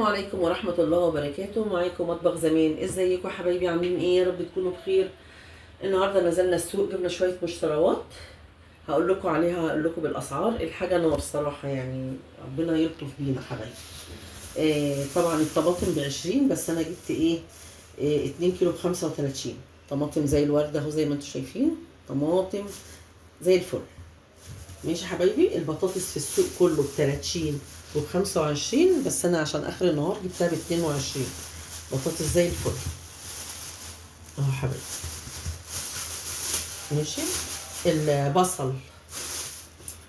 عليكم ورحمة الله وبركاته. معاكم مطبخ زمان. ازيكم حبايبي؟ عاملين ايه؟ يا رب تكونوا بخير. النهارده نزلنا السوق، جبنا شوية مشتروات هقول لكم عليها، هقول لكم بالاسعار. الحاجة نار صراحة، يعني ربنا يلطف بينا حبايبي. طبعا الطماطم ب20، بس انا جبت 2 كيلو ب35. طماطم زي الوردة اهو، زي ما انتم شايفين، طماطم زي الفل. ماشي حبايبي. البطاطس في السوق كله ب30 وب25، بس انا عشان اخر النهار جبتها ب22. بطاطس زي الفل اهو حبايبي. ماشي.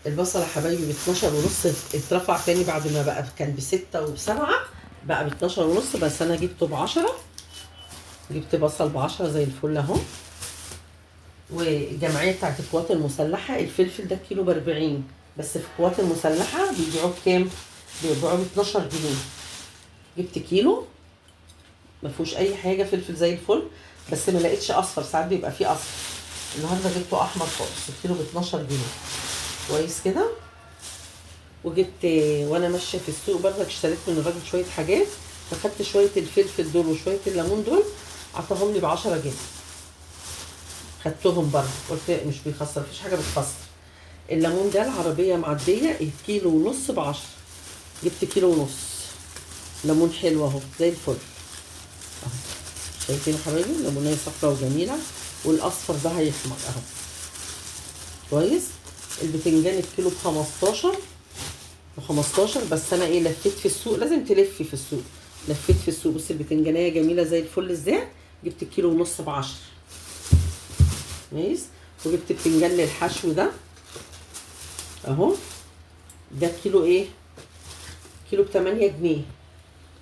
البصل يا حبايبي ب12 ونص، اترفع تاني بعد ما بقى كان ب6 وب7، بقى ب12 ونص، بس انا جبته ب10. جبت بصل ب10 زي الفل اهو. والجمعيه بتاعت القوات المسلحه الفلفل ده كيلو ب40، بس في القوات المسلحه بيبيعوه بكام؟ بيبيعوه ب12 جنيه. جبت كيلو ما فيهوش اي حاجه، فلفل زي الفل، بس ما لقيتش اصفر، ساعات بيبقى فيه اصفر. النهارده جبته احمر خالص، الكيلو ب12 جنيه. كويس كده. وجبت وانا ماشيه في السوق برضك اشتريت من الراجل شويه حاجات، فخدت شويه الفلفل دول وشويه الليمون دول، عطاهم لي ب10 جنيه. خدتهم برضه، قلت مش بيخسر، مفيش حاجه بتخسر. الليمون ده العربيه معديه الكيلو ونص ب10. جبت كيلو ونص ليمون حلو اهو زي الفل اهو. شايفين يا حبايبي؟ ليمونيه صفرا وجميله، والاصفر ده هيحمر اهو. كويس. البتنجان الكيلو ب15، بس انا لفيت في السوق، لازم تلفي في السوق. لفيت في السوق. بص البتنجانيه جميله زي الفل ازاي. جبت كيلو ونص ب10. كويس. وجبت بتنجان للحشو ده اهو. ده كيلو كيلو ب8 جنيه.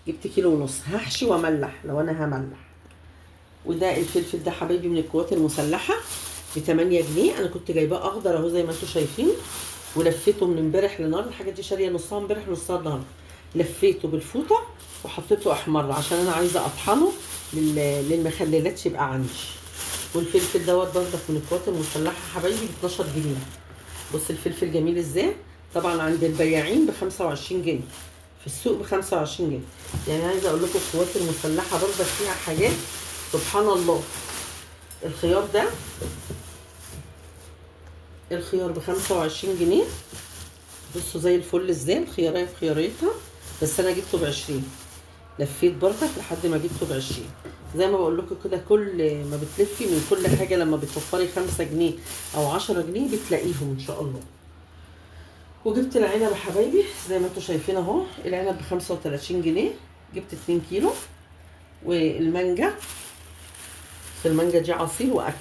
جبت كيلو ونص، هحشي واملح لو انا هملح. وده الفلفل ده حبايبي من القوات المسلحه ب8 جنيه. انا كنت جايباه اخضر اهو زي ما انتم شايفين، ولفيته من امبارح للنهارده. الحاجه دي شاريه نصها امبارح نصها النهارده. لفيته بالفوطه وحطيته احمر عشان انا عايزه اطحنه للمخللات يبقى عندي. والفلفل دوت برضك من القوات المسلحه حبايبي ب12 جنيه. بص الفلفل جميل ازاي. طبعا عند البياعين ب25 جنيه، في السوق ب25 جنيه. يعني عايزه اقول لكم القوات المسلحه برضك فيها حاجات سبحان الله. الخيار ده، الخيار ب25 جنيه. بصوا زي الفل ازاي، الخيارية بخياريتها، بس انا جبته ب20. لفيت برضك لحد ما جبته ب20. زي ما بقول لكم كده، كل ما بتلفي من كل حاجه لما بتوفري 5 جنيه او 10 جنيه بتلاقيهم ان شاء الله. وجبت العنب يا حبايبي زي ما انتم شايفين اهو. العنب ب35 جنيه. جبت 2 كيلو. والمانجا، بس المانجا دي عصير واكل.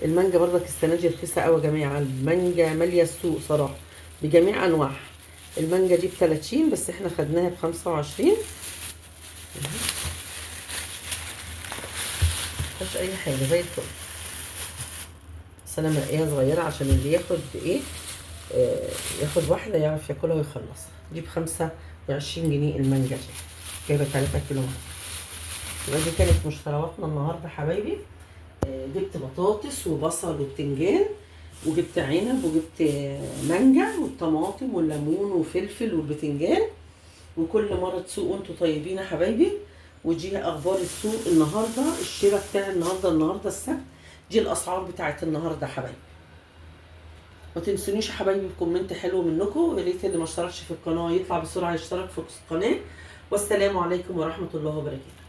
المانجا برضك السنه دي رخيصه قوي يا جماعه. المانجا ماليه السوق صراحه بجميع انواعها. المانجا دي ب30، بس احنا خدناها ب25. مفيهاش اي حاجه زي الفل، بس انا منقيها صغيره عشان اللي ياخد ياخد واحده يعرف ياكلها ويخلصها. دي ب25 جنيه المانجا دي، جايبه 3 كيلو مانجا. يبقى دي كانت مشترياتنا النهارده حبايبي. جبت بطاطس وبصل وبتنجان، وجبت عنب، وجبت مانجا والطماطم والليمون وفلفل والبتنجان. وكل مره تسوقوا انتوا طيبين يا حبايبي. ودي اخبار السوق النهارده، الشراء بتاع النهارده السبت. دي الاسعار بتاعت النهارده يا حبايبي. ما تنسونيش يا حبايبي بكومنت حلو منكم. يا ريت اللي ما اشتركش في القناه يطلع بسرعه يشترك في القناه. والسلام عليكم ورحمه الله وبركاته.